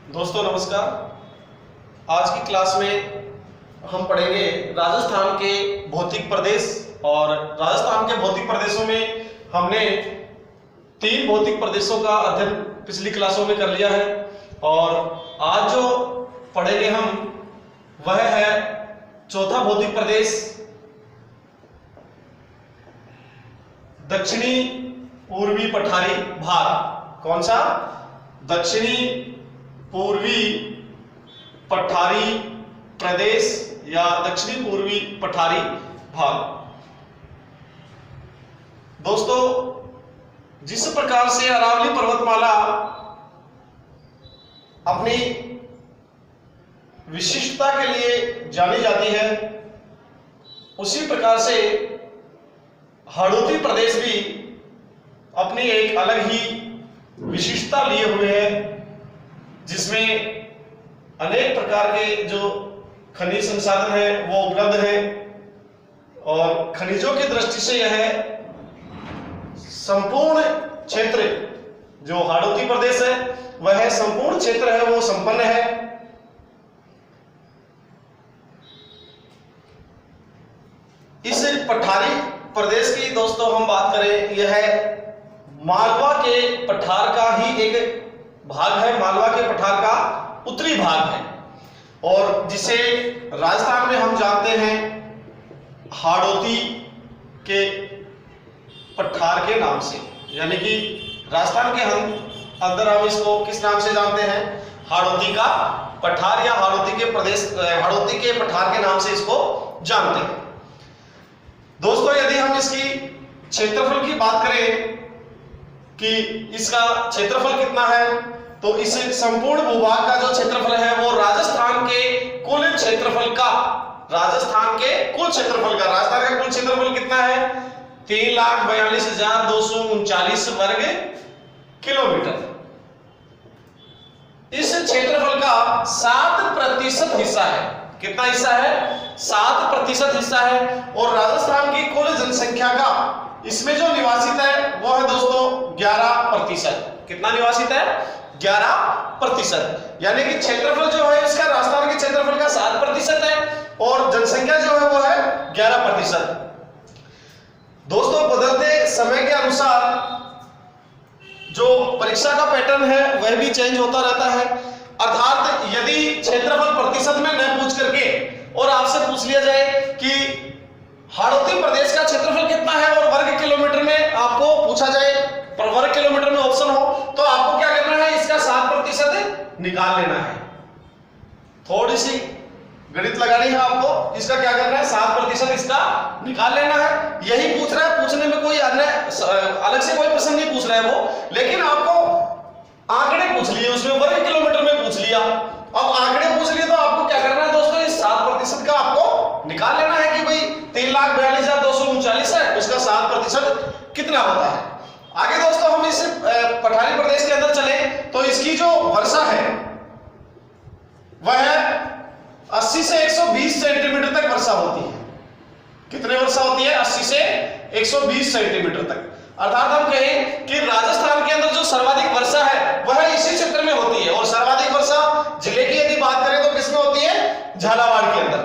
दोस्तों नमस्कार। आज की क्लास में हम पढ़ेंगे राजस्थान के भौतिक प्रदेश। और राजस्थान के भौतिक प्रदेशों में हमने 3 भौतिक प्रदेशों का अध्ययन पिछली क्लासों में कर लिया है। और आज जो पढ़ेंगे हम वह है चौथा भौतिक प्रदेश, दक्षिणी पूर्वी पठारी भाग। कौन सा? दक्षिणी पूर्वी पठारी प्रदेश या दक्षिणी पूर्वी पठारी भाग। दोस्तों, जिस प्रकार से अरावली पर्वतमाला अपनी विशिष्टता के लिए जानी जाती है, उसी प्रकार से हाड़ौती प्रदेश भी अपनी एक अलग ही विशिष्टता लिए हुए है, जिसमें अनेक प्रकार के जो खनिज संसाधन है वो उपलब्ध है। और खनिजों की दृष्टि से यह संपूर्ण क्षेत्र, जो हाड़ौती प्रदेश है वह संपूर्ण क्षेत्र है वो संपन्न है। इस पठारी प्रदेश की दोस्तों हम बात करें, यह मालवा के पठार का ही एक भाग है। मालवा के पठार का उत्तरी भाग है और जिसे राजस्थान में हम जानते हैं हाड़ौती के पठार के नाम से। यानी कि राजस्थान के अंदर हम इसको किस नाम से जानते हैं? हाड़ौती का पठार या हाड़ौती के प्रदेश, हाड़ौती के पठार के नाम से इसको जानते हैं। दोस्तों, यदि हम इसकी क्षेत्रफल की बात करें कि इसका क्षेत्रफल कितना है, तो इस संपूर्ण भूभाग का जो क्षेत्रफल है वो राजस्थान के कुल क्षेत्रफल का, राजस्थान का कुल क्षेत्रफल कितना है? 3,42,239 वर्ग किलोमीटर। इस क्षेत्रफल का 7% हिस्सा है। कितना हिस्सा है? 7% हिस्सा है। और राजस्थान की कुल जनसंख्या का इसमें जो निवासित है वो है दोस्तों 11%। कितना निवासित है? 11%। यानी कि क्षेत्रफल जो है इसका राजस्थान के क्षेत्रफल का 7% है और जनसंख्या जो है वो है 11%। दोस्तों, बदलते समय के अनुसार जो परीक्षा का पैटर्न है वह भी चेंज होता रहता है। अर्थात यदि क्षेत्रफल प्रतिशत में न पूछ करके और आपसे पूछ लिया जाए कि हाड़ौती प्रदेश का क्षेत्रफल कितना है और वर्ग किलोमीटर में आपको पूछा जाए, पर वर्ग किलोमीटर में ऑप्शन हो, तो आपको क्या करना है? इसका 7% निकाल लेना है। थोड़ी सी गणित लगानी है आपको। इसका क्या करना है? 7% इसका निकाल लेना है। यही पूछ रहा है, पूछने में कोई अन्य अलग से कोई प्रश्न नहीं पूछ रहा है वो, लेकिन आपको आंकड़े पूछ लिए, उसमें वर्ग किलोमीटर में पूछ लिया। अब आंकड़े पूछ लिए तो आपको क्या करना है दोस्तों? इस 7% का आपको निकाल लेना है कि भाई 3,42,239 है, उसका 7% कितना होता है। आगे दोस्तों हम इस पठारी प्रदेश के अंदर चले तो इसकी जो वर्षा है वह 80 से 120 सेंटीमीटर तक वर्षा होती है। कितने वर्षा होती है? 80 से 120 सेंटीमीटर तक। अर्थात हम कहें कि राजस्थान के अंदर जो सर्वाधिक वर्षा है वह इसी क्षेत्र में होती है। और सर्वाधिक वर्षा जिले की यदि बात करें तो किसमें होती है? झालावाड़ के अंदर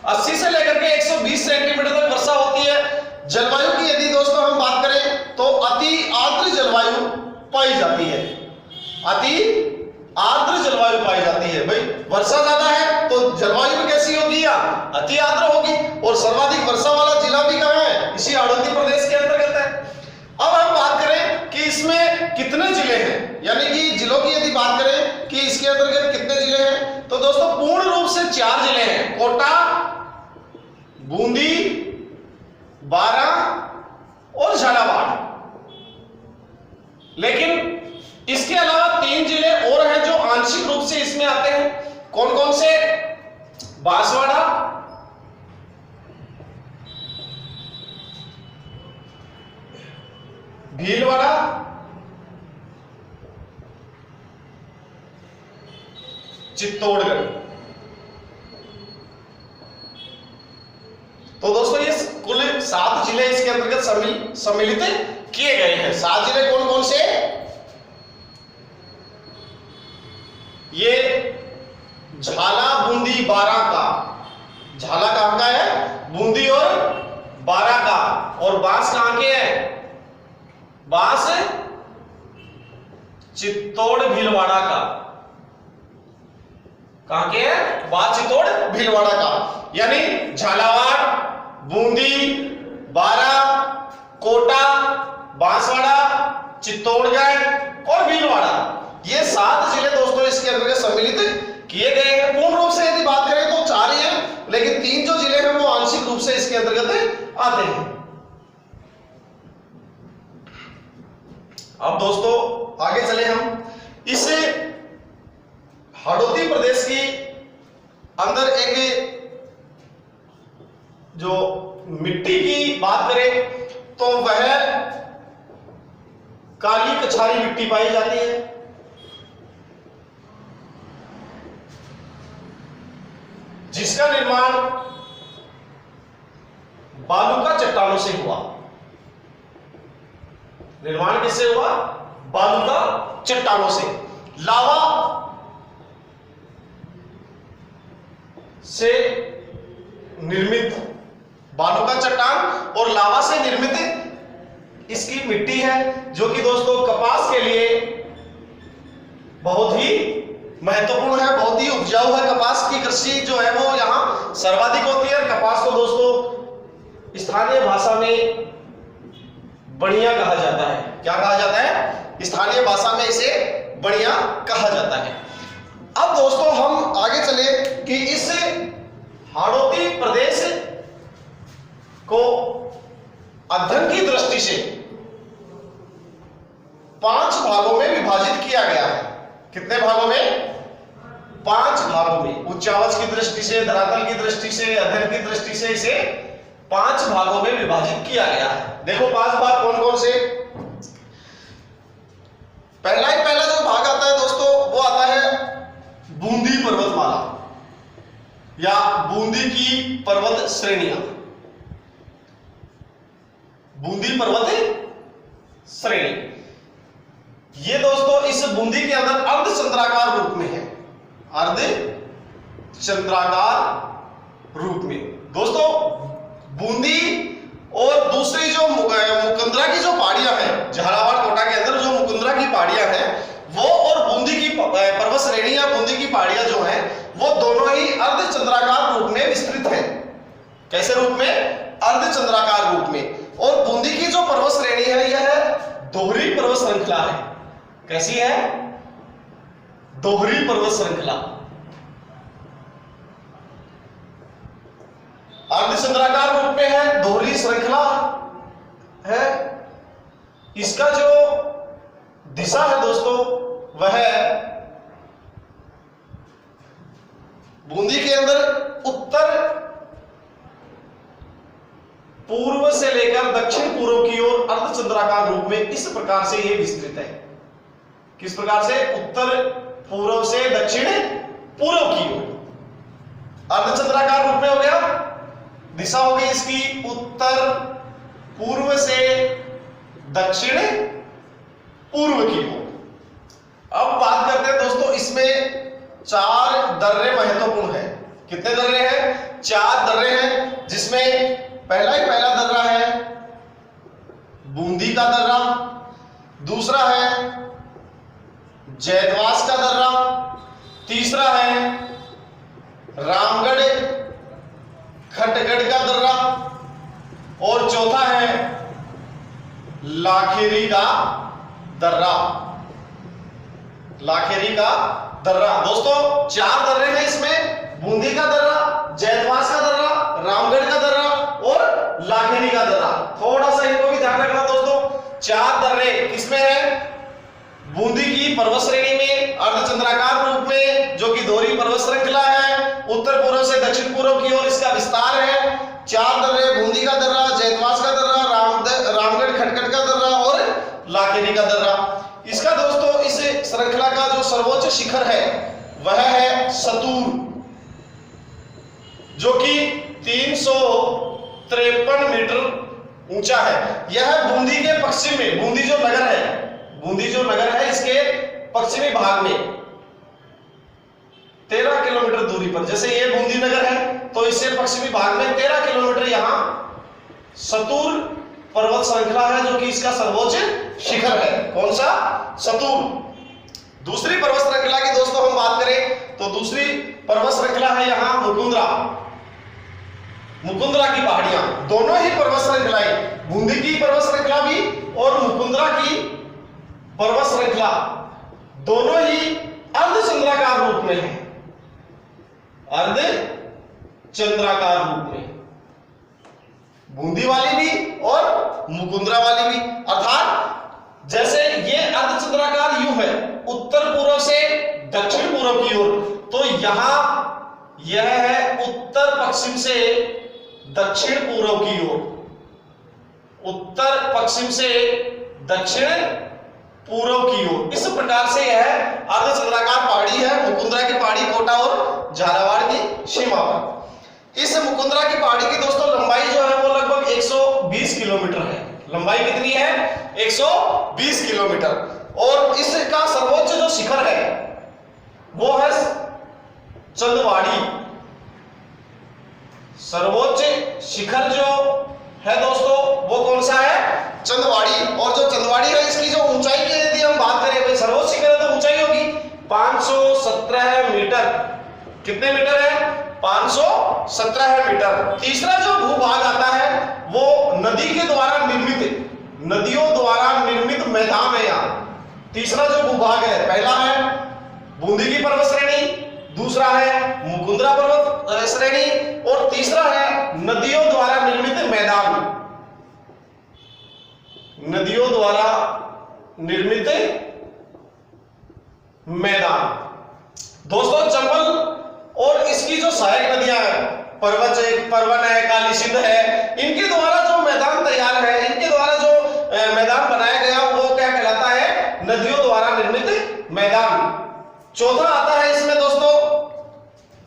80 से लेकर के 120 सेंटीमीटर तक वर्षा होती है। जलवायु की यदि दोस्तों हम बात करें तो अति आर्द्र जलवायु पाई जाती है। अति आर्द्र जलवायु पाई जाती है। भाई वर्षा ज्यादा है तो जलवायु भी कैसी होगी? या अति आर्द्र होगी। और सर्वाधिक वर्षा वाला जिला भी कहां है? इसी हाड़ौती प्रदेश के अंतर्गत है। अब हम बात करें कि इसमें कितने जिले हैं, यानी कि जिलों की यदि बात करें कि इसके अंतर्गत कितने जिले हैं, तो दोस्तों पूर्ण रूप से 4 जिले हैं। कोटा, बूंदी, बारां और झालावाड़। लेकिन इसके अलावा 3 जिले और हैं जो आंशिक रूप से इसमें आते हैं। कौन कौन से? बांसवाड़ा, भीलवाड़ा, चित्तौड़गढ़। तो दोस्तों ये कुल 7 जिले इसके अंतर्गत सम्मिलित किए गए हैं। 7 जिले कौन कौन से? ये झाला बूंदी बारां का, झाला कहां का है? बूंदी और बारां का। और बांस कहां के है? बांस चित्तौड़ भीलवाड़ा का। कहां के है? बांस चित्तौड़ भीलवाड़ा का। यानी झालावाड़, बूंदी, बारां, कोटा, बांसवाड़ा, चित्तौड़गढ़ और भीलवाड़ा, ये 7 जिले दोस्तों इसके अंतर्गत सम्मिलित किए गए हैं। पूर्ण रूप से यदि बात करें तो 4 ही हैं, लेकिन 3 जो जिले हैं वो आंशिक रूप से इसके अंतर्गत आते हैं। अब दोस्तों आगे चले हम। इस हाड़ौती प्रदेश की अंदर एक जो मिट्टी की बात करें तो वह काली कछारी मिट्टी पाई जाती है। जिसका निर्माण बालूका चट्टानों से हुआ। निर्माण किससे हुआ? बालूका चट्टानों से। लावा से निर्मित, बालूका चट्टान और लावा से निर्मित इसकी मिट्टी है, जो कि दोस्तों कपास के लिए बहुत ही महत्वपूर्ण है, बहुत ही उपजाऊ है। कपास की कृषि जो है वो यहां सर्वाधिक होती है। कपास को दोस्तों स्थानीय भाषा में बढ़िया कहा जाता है। क्या कहा जाता है? स्थानीय भाषा में इसे बढ़िया कहा जाता है। अब दोस्तों हम आगे चले कि इस हाड़ौती प्रदेश को अध्ययन की दृष्टि से 5 भागों में विभाजित किया गया है। कितने भागों में? 5 भागों में। उच्चावच की दृष्टि से, धरातल की दृष्टि से, अध्ययन की दृष्टि से इसे 5 भागों में विभाजित किया गया है। देखो 5 भाग कौन कौन से? पहला जो भाग आता है दोस्तों वो आता है बूंदी पर्वतमाला या बूंदी की पर्वत श्रेणियां। बूंदी पर्वत श्रेणी, ये दोस्तों इस बूंदी के अंदर अर्धचंद्राकार रूप में है। अर्धचंद्राकार रूप में दोस्तों बूंदी और दूसरी जो मुकुंदरा की जो पहाड़ियां हैं, झालावाड़ कोटा के अंदर जो मुकुंदरा की पहाड़ियां हैं वो और बूंदी की पर्वत श्रेणी या बूंदी की पहाड़ियां जो हैं वो दोनों ही अर्धचंद्राकार रूप में विस्तृत हैं। कैसे रूप में? अर्धचंद्राकार रूप में। और बूंदी की जो पर्वत श्रेणी है यह दोहरी पर्वत श्रृंखला है। कैसी है? दोहरी पर्वत श्रृंखला। अर्धचंद्राकार रूप में है, दोहरी श्रृंखला है। इसका जो दिशा है दोस्तों वह बूंदी के अंदर उत्तर पूर्व से लेकर दक्षिण पूर्व की ओर अर्धचंद्राकार रूप में इस प्रकार से यह विस्तृत है। किस प्रकार से? उत्तर पूर्व से दक्षिण पूर्व की ओर अर्धचंद्राकार रूप में हो गया। दिशा हो गई इसकी उत्तर पूर्व से दक्षिण पूर्व की ओर। अब बात करते हैं दोस्तों इसमें 4 दर्रे महत्वपूर्ण है। कितने दर्रे हैं? 4 दर्रे हैं, जिसमें पहला दर्रा है बूंदी का दर्रा, दूसरा है जैतवास का दर्रा, तीसरा है रामगढ़ खटगढ़ का दर्रा और चौथा है लाखेरी का दर्रा। लाखेरी का दर्रा दोस्तों 4 दर्रे हैं इसमें, बूंदी का दर्रा, जैतवास का दर्रा, रामगढ़ का दर्रा और लाखेरी का दर्रा। थोड़ा सा इनको भी ध्यान रखना दोस्तों। 4 दर्रे किसमें है? बूंदी की पर्वत श्रेणी में अर्धचंद्राकार रूप में, जो कि दोहरी पर्वत श्रृंखला है, उत्तर पूर्व से दक्षिण पूर्व की ओर इसका विस्तार है। 4 दर्रे, बूंदी का दर्रा, जैतवास का दर्रा, रामगढ़ खटगढ़ का दर्रा और लाखेरी का दर्रा। इसका दोस्तों इस श्रृंखला का जो सर्वोच्च शिखर है वह है सतूर, जो कि 353 मीटर ऊंचा है। यह बूंदी के पश्चिम में, बूंदी जो नगर है इसके पश्चिमी भाग में 13 किलोमीटर दूरी पर। जैसे ये बूंदी नगर है तो इससे पश्चिमी भाग में 13 किलोमीटर यहां सतूर पर्वत श्रृंखला है, जो कि इसका सर्वोच्च शिखर है। कौन सा? सतूर। दूसरी पर्वत श्रृंखला की दोस्तों हम बात करें तो दूसरी पर्वत श्रृंखला है यहां मुकुंदरा, मुकुंदरा की पहाड़ियां। दोनों ही पर्वत श्रृंखलाएं, बूंदी की पर्वत श्रृंखला भी और मुकुंदरा की पर्वत श्रृंखला, दोनों ही अर्धचंद्राकार रूप में है, अर्धचंद्राकार रूप में, बूंदी वाली भी और मुकुंदरा वाली भी। अर्थात जैसे ये अर्धचंद्राकार यू है उत्तर पूर्व से दक्षिण पूर्व की ओर, तो यहां यह है उत्तर पश्चिम से दक्षिण पूर्व की ओर, उत्तर पश्चिम से दक्षिण पूर्व की ओर। इस प्रकार से यह अर्धचंद्राकार पहाड़ी है, मुकुंदरा की पहाड़ी कोटा और झालावाड़ की सीमा पर। इस मुकुंदरा की पहाड़ी की दोस्तों लंबाई जो है वो लगभग 120 किलोमीटर है। लंबाई कितनी है? 120 किलोमीटर। और इसका सर्वोच्च जो शिखर है वो है चंदवाड़ी। सर्वोच्च शिखर जो है दोस्तों वो कौन सा है? चंदवाड़ी। और जो चंदवाड़ी है इसकी जो ऊंचाई की यदि हम बात करें, भाई सर्वोच्च शिखर है तो ऊंचाई होगी 517 मीटर। कितने मीटर है? 517 मीटर। तीसरा जो भूभाग आता है वो नदी के द्वारा निर्मित, नदियों द्वारा निर्मित मैदान है यहाँ। तीसरा जो भूभाग है, पहला है बूंदी की पर्वत श्रेणी, दूसरा है मुकुंदरा पर्वत श्रेणी और तीसरा है नदियों द्वारा निर्मित मैदान, नदियों द्वारा निर्मित मैदान। दोस्तों चंबल और इसकी जो सहायक नदियां हैं, परवन है, काली सिंध है, इनके द्वारा जो मैदान तैयार है, इनके द्वारा जो मैदान बनाया गया वो क्या कहलाता है? नदियों द्वारा निर्मित मैदान। चौथा आता है इसमें दोस्तों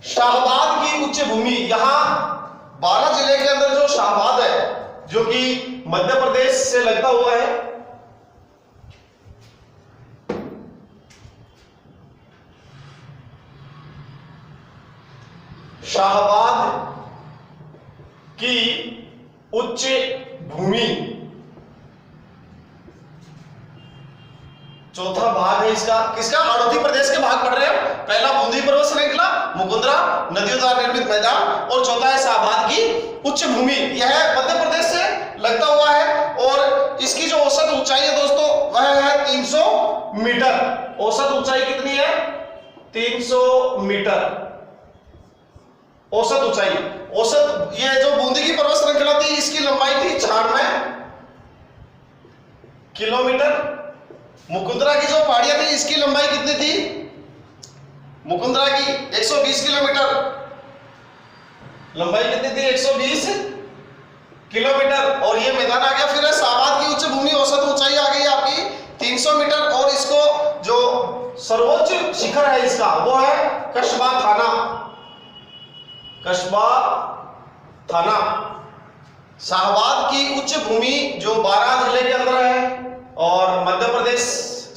शाहबाद की उच्च भूमि। यहां 12 जिले के अंदर जो शाहबाद है, जो कि मध्य प्रदेश से लगता हुआ है, शाहबाद की उच्च भूमि चौथा भाग है इसका। किसका? हाड़ौती प्रदेश के भाग पड़ रहे हैं। पहला बूंदी पर्वत श्रृंखला, मुकुंदरा, नदियों द्वारा निर्मित मैदान और चौथा है शाहबाद की उच्च भूमि। यह मध्य प्रदेश से लगता हुआ है और इसकी जो औसत ऊंचाई है दोस्तों वह है 300 मीटर। औसत ऊंचाई कितनी है? 300 मीटर औसत ऊंचाई। औसत ये जो बूंदी की पर्वत श्रृंखला थी इसकी लंबाई थी 96 किलोमीटर। मुकुंदरा की जो पहाड़ियां थी इसकी लंबाई कितनी थी? मुकुंदरा की 120 किलोमीटर। लंबाई कितनी थी? 120 किलोमीटर। और ये मैदान आ गया। फिर है शाहबाद की उच्च भूमि, औसत ऊंचाई आ गई आपकी 300 मीटर। और इसको जो सर्वोच्च शिखर है इसका वो है कस्बा थाना, कस्बा थाना। शाहबाद की उच्च भूमि जो 12 जिले के अंदर है और मध्य प्रदेश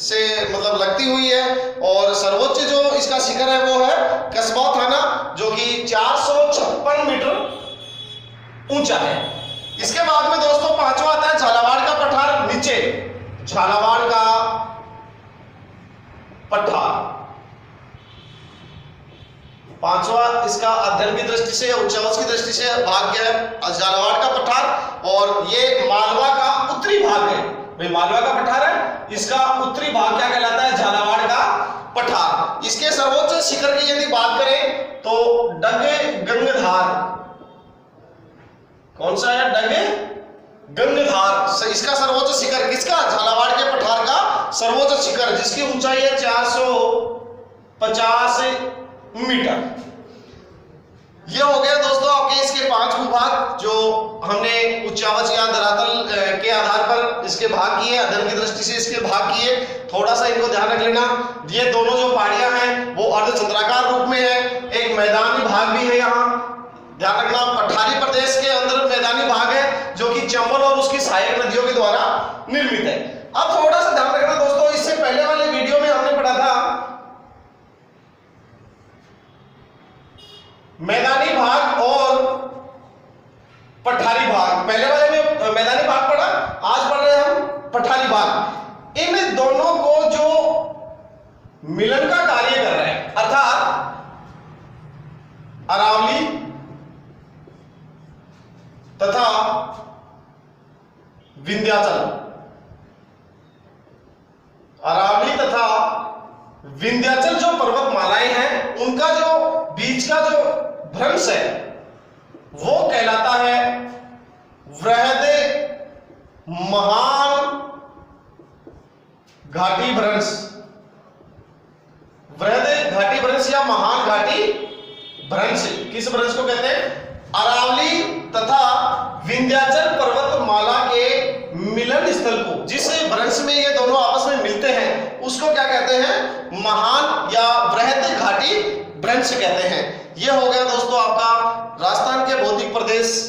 से मतलब लगती हुई है। और सर्वोच्च जो इसका शिखर है वो है कस्बा थाना, जो कि 456 मीटर ऊंचा है। इसके बाद में दोस्तों पांचवा आता है झालावाड़ का पठार। नीचे झालावाड़ का पठार, पांचवा इसका अध्ययन की दृष्टि से, उच्चावच की दृष्टि से भाग गया है झालावाड़ का पठार। और ये मालवा का उत्तरी भाग है। भाई मालवा का पठार है, इसका उत्तरी भाग क्या कहलाता है? झालावाड़ का पठार। इसके सर्वोच्च शिखर की यदि बात करें तो डग गंगधार। कौन सा है? डग गंगधार। इसका सर्वोच्च शिखर किसका? झालावाड़ के पठार का सर्वोच्च शिखर, जिसकी ऊंचाई है 450 मीटर। ये हो गया दोस्तों आपके इसके 5 भूभाग जो हमने उच्चावच या धरातल के आधार पर इसके भाग किए, अध्ययन की दृष्टि से इसके भाग किए। थोड़ा सा इनको ध्यान रख लेना। ये दोनों जो पहाड़ियां हैं वो अर्धचंद्राकार रूप में है। एक मैदानी भाग भी है यहाँ, ध्यान रखना। पठारी प्रदेश के अंदर मैदानी भाग है जो कि चंबल और उसकी सहायक नदियों के द्वारा निर्मित है। अब थोड़ा सा ध्यान रखना दोस्तों, इससे पहले वाले वीडियो में हमने पढ़ा था मैदानी भाग और पठारी भाग। पहले वाले में मैदानी भाग पढ़ा, आज पढ़ रहे हैं हम पठारी भाग। इन दोनों को जो मिलन का कार्य कर रहे हैं, अर्थात अरावली तथा विंध्याचल, अरावली तथा विंध्याचल जो पर्वतमालाएं हैं, उनका जो बीच का जो भ्रंश है वो कहलाता है वृहद महान घाटी भ्रंश। वृहद घाटी भ्रंश या महान घाटी भ्रंश किस भ्रंश को कहते हैं? अरावली तथा विंध्याचल पर्वतमाला के मिलन स्थल को, जिस भ्रंश में ये दोनों आपस में मिलते हैं, उसको क्या कहते हैं? महान या वृहद घाटी भ्रंश कहते हैं। यह हो गया दोस्तों आपका राजस्थान के भौतिक प्रदेश